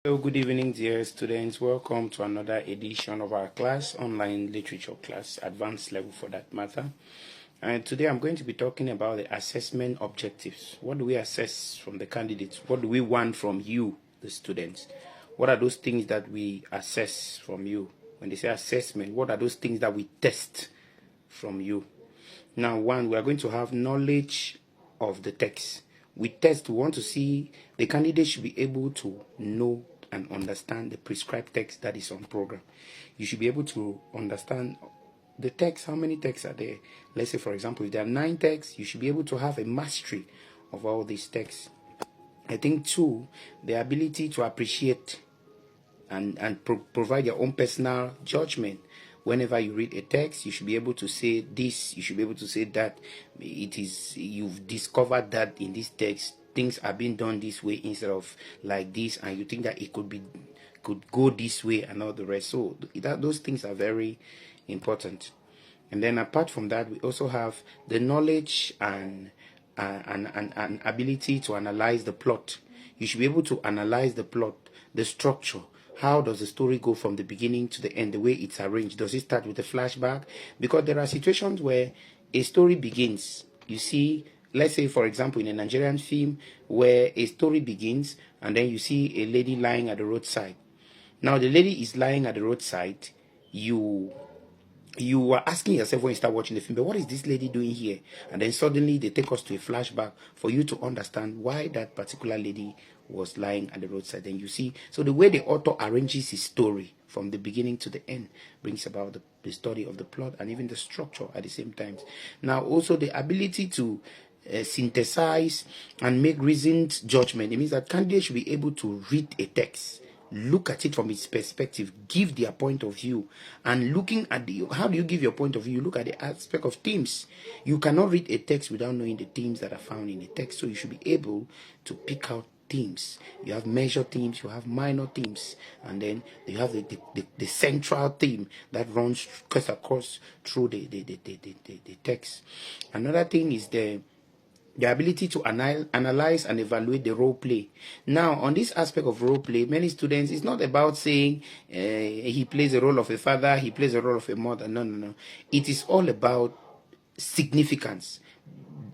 Hello, good evening, dear students. Welcome to another edition of our class, online literature class, advanced level for that matter. And today I'm going to be talking about the assessment objectives. What do we assess from the candidates? What do we want from you, the students? What are those things that we assess from you? When they say assessment, what are those things that we test from you? Now, one, we are going to have knowledge of the text. We want to see the candidate should be able to know and understand the prescribed text that is on program. You should be able to understand the text. How many texts are there? Let's say, for example, if there are 9 texts, you should be able to have a mastery of all these texts. I think 2, the ability to appreciate and provide your own personal judgment. Whenever you read a text, you should be able to say this, you should be able to say that. You've discovered that in this text things are being done this way instead of like this, and you think that it could go this way and all the rest. So those things are very important. And then apart from that, we also have the knowledge and ability to analyze the plot. You should be able to analyze the plot, the structure. How does the story go from the beginning to the end, the way it's arranged? Does it start with a flashback? Because there are situations where a story begins. You see, let's say, for example, in a Nigerian film where a story begins and then you see a lady lying at the roadside. Now, the lady is lying at the roadside. You are asking yourself when you start watching the film, but what is this lady doing here? And then suddenly they take us to a flashback for you to understand why that particular lady was lying at the roadside. And you see, so the way the author arranges his story from the beginning to the end brings about the study of the plot and even the structure at the same time. Now, also the ability to synthesize and make reasoned judgment. It means that candidates should be able to read a text, look at it from its perspective, give their point of view. And looking at how do you give your point of view? You look at the aspect of themes. You cannot read a text without knowing the themes that are found in the text. So you should be able to pick out themes. You have major themes, you have minor themes, and then you have the central theme that runs across through the text. Another thing is the ability to analyze and evaluate the role play. Now, on this aspect of role play, many students, it's not about saying he plays the role of a father, he plays the role of a mother. No. It is all about significance.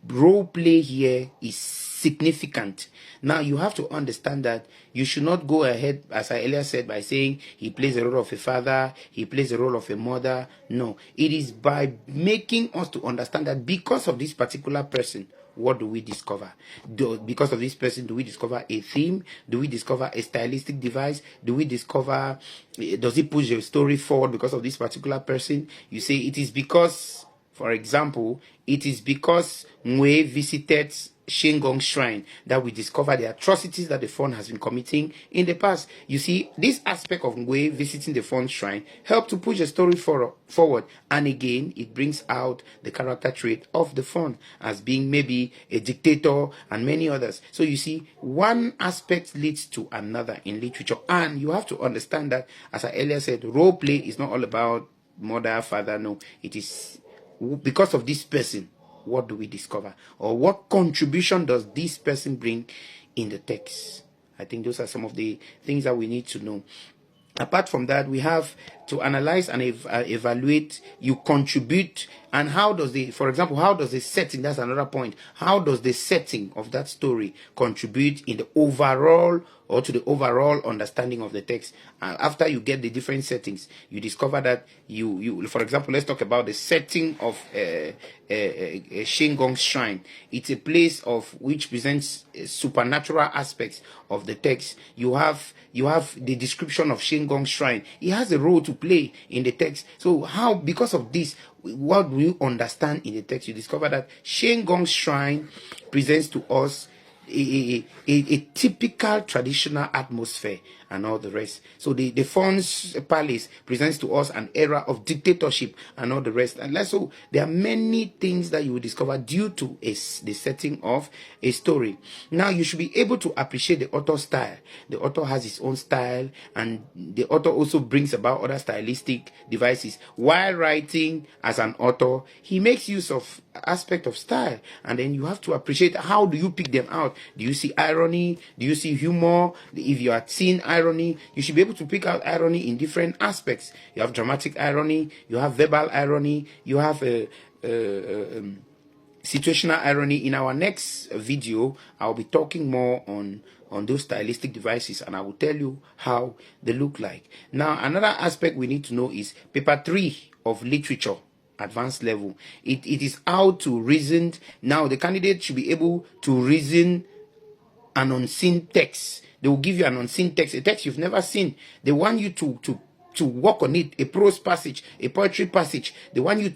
Role play here is significant. Now, you have to understand that you should not go ahead, as I earlier said, by saying he plays the role of a father, he plays the role of a mother. No, it is by making us to understand that because of this particular person, what do we discover? Because of this person, do we discover a theme? Do we discover a stylistic device? Do we discover, does it push the story forward because of this particular person? You say it is because, for example, it is because Mwe visited Shengong Shrine that we discover the atrocities that the Fawn has been committing in the past. You see, this aspect of Mwe visiting the Fawn Shrine helped to push the story forward. And again, it brings out the character trait of the Fawn as being maybe a dictator and many others. So you see, one aspect leads to another in literature. And you have to understand that, as I earlier said, role play is not all about mother, father. No, it is because of this person. What do we discover? Or what contribution does this person bring in the text? I think those are some of the things that we need to know. Apart from that, we have to analyze and evaluate. You contribute, and how does for example, how does the setting, that's another point, how does the setting of that story contribute in the overall or to the overall understanding of the text? After you get the different settings, you discover that you for example, let's talk about the setting of Shengong Shrine. It's a place of which presents supernatural aspects of the text. You have the description of Shengong Shrine. It has a role to play in the text. So how, because of this, what do you understand in the text? You discover that Shengong Shrine presents to us a typical traditional atmosphere and all the rest. So the Fawn's Palace presents to us an era of dictatorship and all the rest. And so there are many things that you will discover due to the setting of a story. Now, you should be able to appreciate the author's style. The author has his own style, and the author also brings about other stylistic devices. While writing as an author, he makes use of aspect of style, and then you have to appreciate how do you pick them out. plot? Do you see irony? Do you see humor? If you are seeing irony, you should be able to pick out irony in different aspects. You have dramatic irony, you have verbal irony, you have situational irony. In our next video, I'll be talking more on those stylistic devices, and I will tell you how they look like. Now, another aspect we need to know is paper 3 of literature, advanced level. It is how to reason. Now, the candidate should be able to reason an unseen text. They will give you an unseen text, a text you've never seen. They want you to work on it, a prose passage, a poetry passage. They want you to